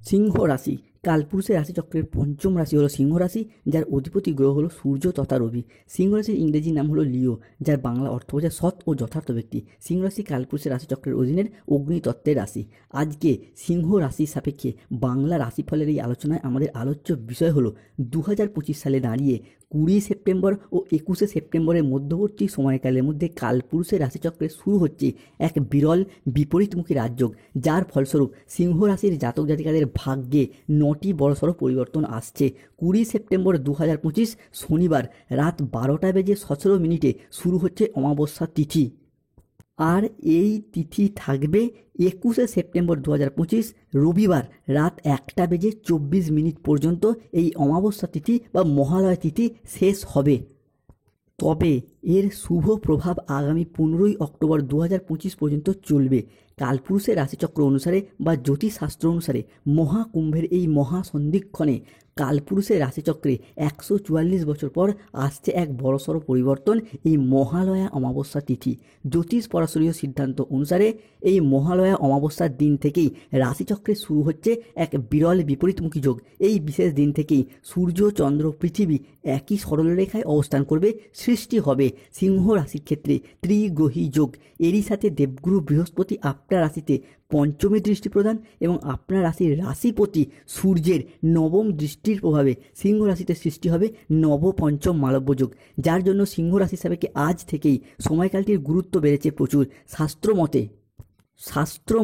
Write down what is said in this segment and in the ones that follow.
সিংহ রাশি কালপুরুষের রাশিচক্রের পঞ্চম রাশি হলো সিংহ রাশি, যার অধিপতি গ্রহ হলো সূর্য তথা রবি। সিংহ রাশির ইংরেজি নাম হলো লিও, যার বাংলা অর্থ বোঝায় সৎ ও যথার্থ ব্যক্তি। সিংহ রাশি কালপুরুষের রাশিচক্রের অধীনের অগ্নিতত্ত্বের রাশি। আজকে সিংহ রাশির সাপেক্ষে বাংলা রাশিফলের এই আলোচনায় আমাদের আলোচ্য বিষয় হলো 2025 সালে দাঁড়িয়ে 20 সেপ্টেম্বর ও 21 সেপ্টেম্বরের মধ্যবর্তী সময়কালের মধ্যে কালপুরুষের রাশিচক্রে শুরু হচ্ছে এক বিরল বিপরীতমুখী রাজযোগ, যার ফলস্বরূপ সিংহ রাশির জাতক জাতিকাদের ভাগ্যে 9টি বড়সড় পরিবর্তন আসছে। 20 সেপ্টেম্বর 2025 শনিবার রাত 12:17 শুরু হচ্ছে অমাবস্যা তিথি। আর এই তিথি থাকবে 21 সেপ্টেম্বর 2025 রবিবার রাত 1:24 পর্যন্ত। এই অমাবস্যা তিথি বা মহালয়া তিথি শেষ হবে। তবে এর শুভ প্রভাব আগামী 15 অক্টোবর 2025 পর্যন্ত চলবে। কালপুরুষের রাশিচক্র অনুসারে বা জ্যোতিষশাস্ত্র অনুসারে মহাকুম্ভের এই মহাসন্ধিক্ষণে কালপুরুষের রাশিচক্রে 144 বছর পর আসছে এক বড়সড় পরিবর্তন, এই মহালয়া অমাবস্যা তিথি। জ্যোতিষ পরাশরীয় সিদ্ধান্ত অনুসারে এই মহালয়া অমাবস্যার দিন থেকেই রাশিচক্রে শুরু হচ্ছে এক বিরল বিপরীতমুখী যোগ। এই বিশেষ দিন থেকেই সূর্য চন্দ্র পৃথিবী একই সরলরেখায় অবস্থান করবে, সৃষ্টি হবে সিংহ রাশির ক্ষেত্রে ত্রিগ্রহী যোগ। এরই সাথে দেবগুরু বৃহস্পতি আপনার রাশিতে পঞ্চমী দৃষ্টি প্রদান এবং আপনার রাশির রাশিপতি সূর্যের নবম দৃষ্টির প্রভাবে সিংহ রাশিতে সৃষ্টি হবে নবপঞ্চম মালব্য যোগ, যার জন্য সিংহ রাশি সাপেক্ষে আজ থেকেই সময়কালটির গুরুত্ব বেড়েছে প্রচুর। শাস্ত্র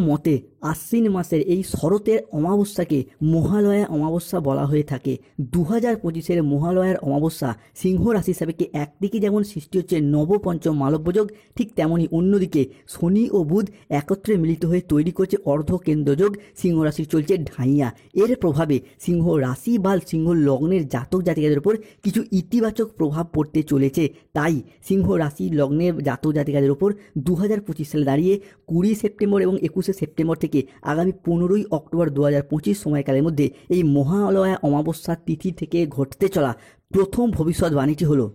মতে আশ্বিন মাসের এই শরতের অমাবস্যাকে মহালয়া অমাবস্যা বলা হয়ে থাকে। 2025 মহালয়ার অমাবস্যা সিংহ রাশি সাপেক্ষে একদিকে যেমন সৃষ্টি হচ্ছে নবপঞ্চম মালব্য যোগ, ঠিক তেমনই অন্যদিকে শনি ও বুধ একত্রে মিলিত হয়ে তৈরি করছে অর্ধকেন্দ্র যোগ। সিংহ রাশির চলছে ঢাইয়া। এর প্রভাবে সিংহ রাশি বা সিংহ লগ্নের জাতক জাতিকাদের উপর কিছু ইতিবাচক প্রভাব পড়তে চলেছে। তাই সিংহ রাশি লগ্নের জাতক জাতিকাদের উপর 2025 সালে দাঁড়িয়ে 20 সেপ্টেম্বর এবং 21 সেপ্টেম্বর থেকে আগামী 15 অক্টোবর 2025 সময়কালের মধ্যে এই মহালয়া অমাবস্যা তিথি থেকে ঘটতে চলা প্রথম ভবিষ্যৎবাণীটি হলো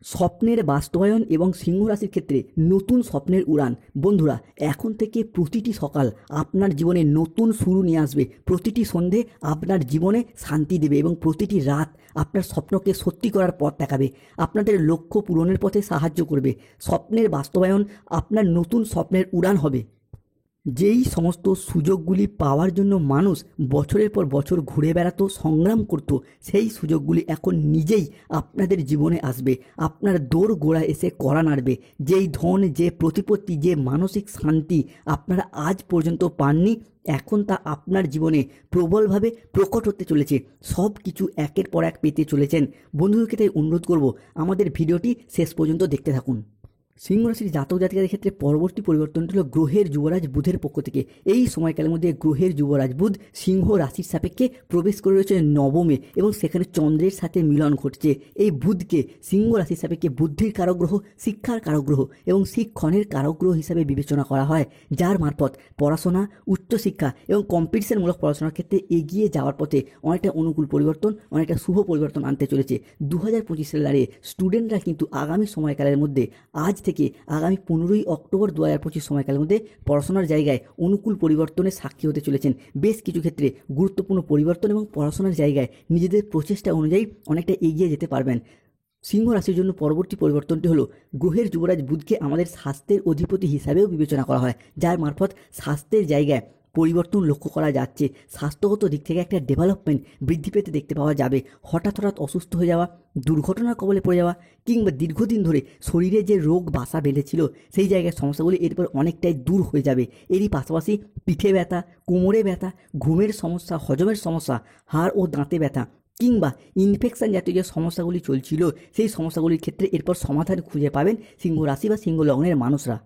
স্বপ্নের বাস্তবায়ন এবং সিংহ রাশির ক্ষেত্রে নতুন স্বপ্নের উড়ান। বন্ধুরা, এখন থেকে প্রতিটি সকাল আপনার জীবনে নতুন শুরু নিয়ে আসবে, প্রতিটি সন্ধে আপনার জীবনে শান্তি দেবে এবং প্রতিটি রাত আপনার স্বপ্নকে সত্যি করার পথ দেখাবে, আপনাদের লক্ষ্য পূরণের পথে সাহায্য করবে। স্বপ্নের বাস্তবায়ন আপনার নতুন স্বপ্নের উড়ান হবে। যেই সমস্ত সুযোগগুলি পাওয়ার জন্য মানুষ বছরের পর বছর ঘুরে বেড়াতো, সংগ্রাম করত, সেই সুযোগগুলি এখন নিজেই আপনাদের জীবনে আসবে, আপনার দৌড় গোড়া এসে কড়া নাড়বে। যেই ধন, যে প্রতিপত্তি, যে মানসিক শান্তি আপনারা আজ পর্যন্ত পাননি, এখন তা আপনার জীবনে প্রবলভাবে প্রকট হতে চলেছে। সব কিছু একের পর এক পেতে চলেছেন। বন্ধুদেরকে তাই অনুরোধ করব, আমাদের ভিডিওটি শেষ পর্যন্ত দেখতে থাকুন। সিংহ রাশির জাতক জাতিকাদের ক্ষেত্রে পরবর্তী পরিবর্তনটি হলো গ্রহের যুবরাজ বুধের পক্ষ থেকে। এই সময়কালের মধ্যে গ্রহের যুবরাজ বুধ সিংহ রাশির সাপেক্ষে প্রবেশ করে রয়েছে নবমে এবং সেখানে চন্দ্রের সাথে মিলন ঘটছে। এই বুধকে সিংহ রাশির সাপেক্ষে বুদ্ধির কারক গ্রহ, শিক্ষার কারক গ্রহ এবং শিক্ষণের কারক গ্রহ হিসাবে বিবেচনা করা হয়, যার মারফত পড়াশোনা, উচ্চশিক্ষা এবং কম্পিটিশনমূলক পড়াশোনার ক্ষেত্রে এগিয়ে যাওয়ার পথে অনেকটা অনুকূল পরিবর্তন, অনেকটা শুভ পরিবর্তন আনতে চলেছে। 2025 সালে দাঁড়িয়ে স্টুডেন্টরা কিন্তু আগামী সময়কালের মধ্যে আজ থেকে আগামী 15 অক্টোবর 2025 সময়কালের মধ্যে পড়াশোনার জায়গায় অনুকূল পরিবর্তনের সাক্ষী হতে চলেছেন। বেশ কিছু ক্ষেত্রে গুরুত্বপূর্ণ পরিবর্তন এবং পড়াশোনার জায়গায় নিজেদের প্রচেষ্টা অনুযায়ী অনেকটা এগিয়ে যেতে পারবেন। সিংহ রাশির জন্য পরবর্তী পরিবর্তনটি হলো গ্রহের যুবরাজ বুধকে আমাদের স্বাস্থ্যের অধিপতি হিসাবেও বিবেচনা করা হয়, যার মারফত স্বাস্থ্যের জায়গায় পরিবর্তন লক্ষ্য করা যাচ্ছে। স্বাস্থ্যগত দিক থেকে একটা ডেভেলপমেন্ট বৃদ্ধি পেতে দেখতে পাওয়া যাবে। হঠাৎ অসুস্থ হয়ে যাওয়া, দুর্ঘটনার কবলে পড়ে যাওয়া কিংবা দীর্ঘদিন ধরে শরীরে যে রোগ বাসা বেঁধেছিল সেই জায়গায় সমস্যাগুলি এরপর অনেকটাই দূর হয়ে যাবে। এরই পাশাপাশি পিঠে ব্যথা, কোমরে ব্যথা, ঘুমের সমস্যা, হজমের সমস্যা, হাড় ও দাঁতে ব্যথা কিংবা ইনফেকশন জাতীয় যে সমস্যাগুলি চলছিল সেই সমস্যাগুলির ক্ষেত্রে এরপর সমাধান খুঁজে পাবেন সিংহ রাশি বা সিংহ লগ্নের মানুষরা।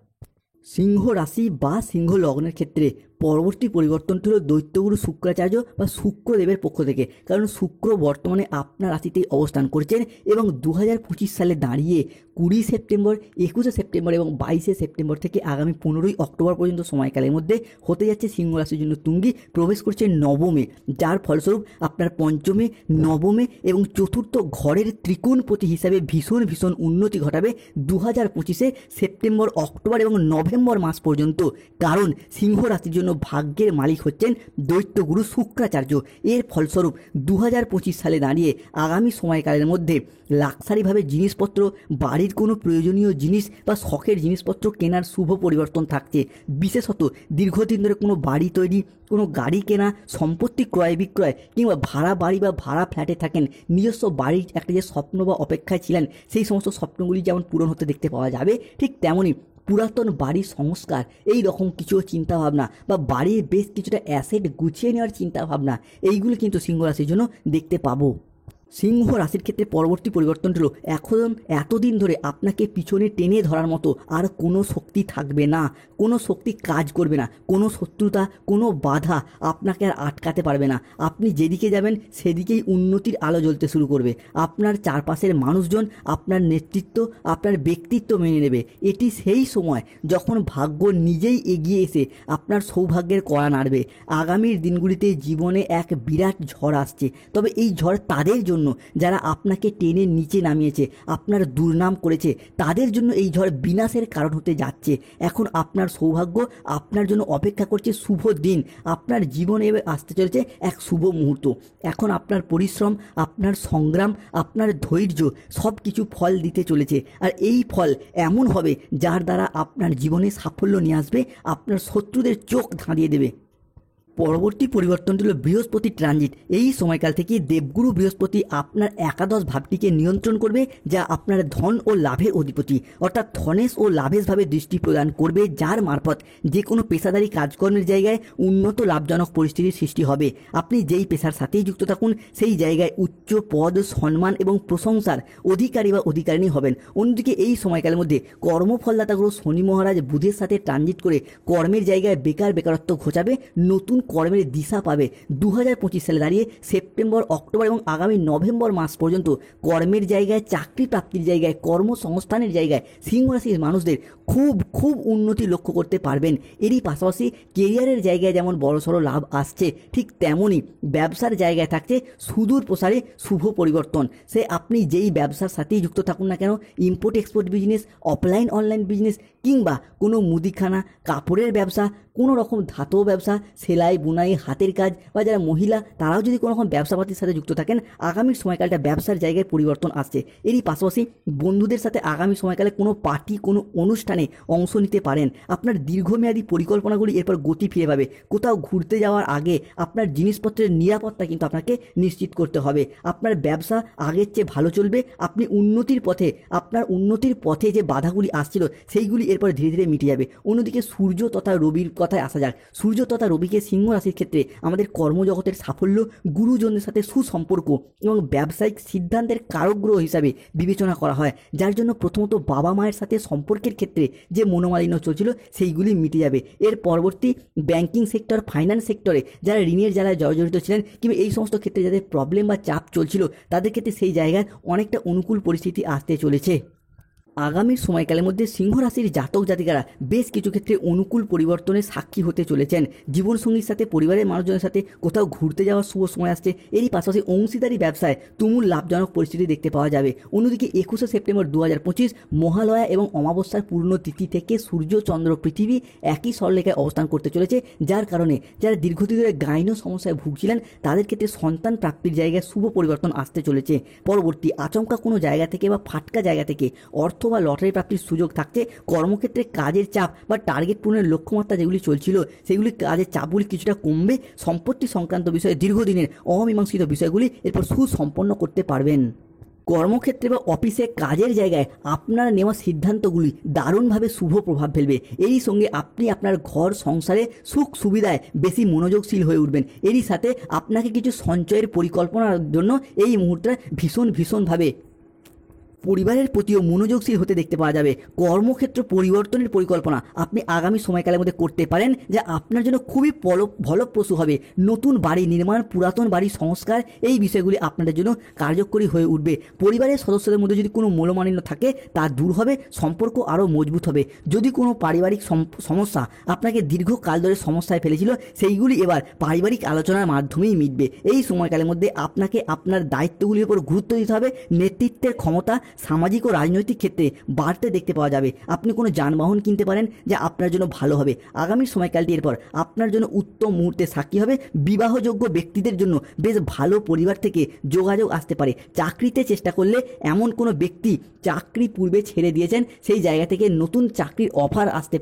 সিংহ রাশি বা সিংহ লগ্নের ক্ষেত্রে পরবর্তী পরিবর্তনটি হলো দৈত্যগুরু শুক্রাচার্য বা শুক্রদেবের পক্ষ থেকে। কারণ শুক্র বর্তমানে আপনার রাশিতেই অবস্থান করছেন এবং 2025 সালে দাঁড়িয়ে 20 সেপ্টেম্বর, 21 সেপ্টেম্বর এবং 22 সেপ্টেম্বর থেকে আগামী 15 অক্টোবর পর্যন্ত সময়কালের মধ্যে হতে যাচ্ছে সিংহ রাশির জন্য তুঙ্গি, প্রবেশ করছে নবমে, যার ফলস্বরূপ আপনার পঞ্চমে, নবমে এবং চতুর্থ ঘরের ত্রিকোণপতি হিসাবে ভীষণ ভীষণ উন্নতি ঘটাবে 2025 সেপ্টেম্বর, অক্টোবর এবং নভেম্বর মাস পর্যন্ত। কারণ সিংহ রাশির জন্য জন্য ভাগ্যের মালিক হচ্ছেন দৈত্যগুরু শুক্রাচার্য। এর ফলস্বরূপ 2025 সালে দাঁড়িয়ে আগামী সময়কালের মধ্যে লাক্সারিভাবে জিনিসপত্র, বাড়ির কোনো প্রয়োজনীয় জিনিস বা শখের জিনিসপত্র কেনার শুভ পরিবর্তন থাকছে। বিশেষত দীর্ঘদিন ধরে কোনো বাড়ি তৈরি, কোনো গাড়ি কেনা, সম্পত্তি ক্রয় বিক্রয় কিংবা ভাড়া বাড়ি বা ভাড়া ফ্ল্যাটে থাকেন, নিজস্ব বাড়ির একটা যে স্বপ্ন বা অপেক্ষায় ছিলেন, সেই সমস্ত স্বপ্নগুলি যেমন পূরণ হতে দেখতে পাওয়া যাবে, ঠিক তেমনই পুরাতন বাড়ির সংস্কার, এই রকম কিছু চিন্তাভাবনা বা বাড়ির বেশ কিছুটা অ্যাসেট গুছিয়ে নেওয়ার চিন্তাভাবনা, এইগুলো কিন্তু সিংহ রাশির জন্য দেখতে পাবো। সিংহ রাশির ক্ষেত্রে পরবর্তী পরিবর্তনটি হলো, এখন এতদিন ধরে আপনাকে পিছনে টেনে ধরার মতো আর কোনো শক্তি থাকবে না, কোনো শক্তি কাজ করবে না, কোনো শত্রুতা, কোনো বাধা আপনাকে আর আটকাতে পারবে না। আপনি যেদিকে যাবেন সেদিকেই উন্নতির আলো জ্বলতে শুরু করবে। আপনার চারপাশের মানুষজন আপনার নেতৃত্ব, আপনার ব্যক্তিত্ব মেনে নেবে। এটি সেই সময় যখন ভাগ্য নিজেই এগিয়ে এসে আপনার সৌভাগ্যের কড়া নাড়বে। আগামীর দিনগুলিতে জীবনে এক বিরাট ঝড় আসছে, তবে এই ঝড় তাদের জন্য যারা আপনাকে টেনে নিচে নামিয়েছে, আপনার দুর্নাম করেছে, তাদের জন্য এই ঝড় বিনাশের কারণ হতে যাচ্ছে। এখন আপনার সৌভাগ্য আপনার জন্য অপেক্ষা করছে শুভ দিন। আপনার জীবনে আসতে চলেছে এক শুভ মুহূর্ত। এখন আপনার পরিশ্রম, আপনার সংগ্রাম, আপনার ধৈর্য সব কিছু ফল দিতে চলেছে। আর এই ফল এমন হবে যার দ্বারা আপনার জীবনে সাফল্য নিয়ে আসবে, আপনার শত্রুদের চোখ ধাঁধিয়ে দেবে। পরবর্তী পরিবর্তনটি হল বৃহস্পতি ট্রানজিট। এই সময়কাল থেকে দেবগুরু বৃহস্পতি আপনার একাদশ ভাবটিকে নিয়ন্ত্রণ করবে, যা আপনার ধন ও লাভের অধিপতি, অর্থাৎ ধনেশ ও লাভেশভাবে দৃষ্টি প্রদান করবে, যার মারফত যে কোনো পেশাদারি কাজকর্মের জায়গায় উন্নত লাভজনক পরিস্থিতির সৃষ্টি হবে। আপনি যেই পেশার সাথেই যুক্ত থাকুন সেই জায়গায় উচ্চ পদ, সম্মান এবং প্রশংসার অধিকারী বা অধিকারিণী হবেন। অন্যদিকে এই সময়কালের মধ্যে কর্মফলদাতা গ্রহ শনি মহারাজ বুধের সাথে ট্রানজিট করে কর্মের জায়গায় বেকারত্ব ঘোচাবে, নতুন কর্মের দিশা পাবে। 2025 সালে দাঁড়িয়ে সেপ্টেম্বর, অক্টোবর এবং আগামী নভেম্বর মাস পর্যন্ত কর্মের জায়গায়, চাকরি প্রাপ্তির জায়গায়, কর্মসংস্থানের জায়গায় সিংহ রাশির মানুষদের খুব উন্নতি লক্ষ্য করতে পারবেন। এরই পাশাপাশি কেরিয়ারের জায়গায় যেমন বড়সড় লাভ আসছে, ঠিক তেমনই ব্যবসার জায়গায় থাকছে সুদূর প্রসারে শুভ পরিবর্তন। সে আপনি যেই ব্যবসার সাথেই যুক্ত থাকুন না কেন, import export business, offline online business কিংবা কোনো মুদিখানা, কাপড়ের ব্যবসা, কোনো রকম ধাতব ব্যবসা, সেলাই বুনাই, হাতের কাজ, বা যারা মহিলা তারাও যদি কোনো রকম ব্যবসাপাতির সাথে যুক্ত থাকেন, আগামীর সময়কালটা ব্যবসার জায়গায় পরিবর্তন আসছে। এরই পাশাপাশি বন্ধুদের সাথে আগামী সময়কালে কোনো পার্টি, কোনো অনুষ্ঠানে অংশ নিতে পারেন। আপনার দীর্ঘমেয়াদী পরিকল্পনাগুলি এরপর গতি ফিরে পাবে। কোথাও ঘুরতে যাওয়ার আগে আপনার জিনিসপত্রের নিরাপত্তা কিন্তু আপনাকে নিশ্চিত করতে হবে। আপনার ব্যবসা আগের চেয়ে ভালো চলবে। আপনি আপনার উন্নতির পথে যে বাধাগুলি আসছিল সেইগুলি এরপর ধীরে ধীরে মিটে যাবে। অন্যদিকে সূর্য তথা রবির কথায় আসা যাক। সূর্য তথা রবিকে সিংহ রাশির ক্ষেত্রে আমাদের কর্মজগতের সাফল্য, গুরুজনদের সাথে সুসম্পর্ক এবং ব্যবসায়িক সিদ্ধান্তের কারকগ্রহ হিসাবে বিবেচনা করা হয়, যার জন্য প্রথমত বাবা মায়ের সাথে সম্পর্কের ক্ষেত্রে যে মনোমালিন্য চলছিল সেইগুলি মিটে যাবে। এর পরবর্তী ব্যাংকিং সেক্টর, ফাইন্যান্স সেক্টরে যারা ঋণের জ্বালায় জর্জরিত ছিলেন কিংবা এই সমস্ত ক্ষেত্রে যাদের প্রবলেম বা চাপ চলছিল, তাদের ক্ষেত্রে সেই জায়গায় অনেকটা অনুকূল পরিস্থিতি আসতে চলেছে। আগামী সময়কালের মধ্যে সিংহ রাশির জাতক জাতিকারা বেশ কিছু ক্ষেত্রে অনুকূল পরিবর্তনের সাক্ষী হতে চলেছেন। জীবনসঙ্গীর সাথে, পরিবারের মানুষজনের সাথে কোথাও ঘুরতে যাওয়ার শুভ সময় আসছে। এরই পাশাপাশি অংশীদারি ব্যবসায় তুমুল লাভজনক পরিস্থিতি দেখতে পাওয়া যাবে। অন্যদিকে 21শে সেপ্টেম্বর 2025 মহালয়া এবং অমাবস্যার পূর্ণ তিথি থেকে সূর্য, চন্দ্র, পৃথিবী একই সরলরেখায় অবস্থান করতে চলেছে, যার কারণে যারা দীর্ঘদিন ধরে গাইনো সমস্যায় ভুগছিলেন তাদের ক্ষেত্রে সন্তান প্রাপ্তির জায়গায় শুভ পরিবর্তন আসতে চলেছে। পরবর্তী আচমকা কোনো জায়গা থেকে বা ফাটকা জায়গা থেকে অর্থ বা লটারি প্রাপ্তির সুযোগ থাকছে। কর্মক্ষেত্রে কাজের চাপ বা টার্গেট পূরণের লক্ষ্যমাত্রা যেগুলি চলছিল সেগুলি, কাজের চাপগুলি কিছুটা কমবে। সম্পত্তি সংক্রান্ত বিষয়ে দীর্ঘদিনের অমীমাংসিত বিষয়গুলি এরপর সুসম্পন্ন করতে পারবেন। কর্মক্ষেত্রে বা অফিসে কাজের জায়গায় আপনার নেওয়া সিদ্ধান্তগুলি দারুণভাবে শুভ প্রভাব ফেলবে। এরই সঙ্গে আপনি আপনার ঘর সংসারে সুখ সুবিধায় বেশি মনোযোগশীল হয়ে উঠবেন। এরই সাথে আপনাকে কিছু সঞ্চয়ের পরিকল্পনার জন্য এই মুহূর্তে ভীষণভাবে পরিবারের প্রতিও মনোযোগশীল হতে দেখতে পাওয়া যাবে। কর্মক্ষেত্র পরিবর্তনের পরিকল্পনা আপনি আগামী সময়কালের মধ্যে করতে পারেন, যা আপনার জন্য খুবই ফলপ্রসূ হবে। নতুন বাড়ি নির্মাণ, পুরাতন বাড়ি সংস্কার, এই বিষয়গুলি আপনাদের জন্য কার্যকরী হয়ে উঠবে। পরিবারের সদস্যদের মধ্যে যদি কোনো মনোমালিন্য থাকে তা দূর হবে, সম্পর্ক আরও মজবুত হবে। যদি কোনো পারিবারিক সমস্যা আপনাকে দীর্ঘকাল ধরে সমস্যায় ফেলেছিল, সেইগুলি এবার পারিবারিক আলোচনার মাধ্যমেই মিটবে। এই সময়কালের মধ্যে আপনাকে আপনার দায়িত্বগুলির উপর গুরুত্ব দিতে হবে। নেতৃত্বের ক্ষমতা, সামাজিক ও রাজনৈতিক ক্ষেত্রে বাড়তে দেখতে পাওয়া যাবে। আপনি কোনো যানবাহন কিনতে পারেন যা আপনার জন্য ভালো হবে। আগামী সময়কালটি এরপর আপনার জন্য উত্তম মুহূর্তে সাক্ষী হবে। বিবাহযোগ্য ব্যক্তিদের জন্য বেশ ভালো পরিবার থেকে যোগাযোগ আসতে পারে। চাকরিতে চেষ্টা করলে এমন কোনো ব্যক্তি চাকরি পূর্বে ছেড়ে দিয়েছেন সেই জায়গা থেকে নতুন চাকরির অফার আসতে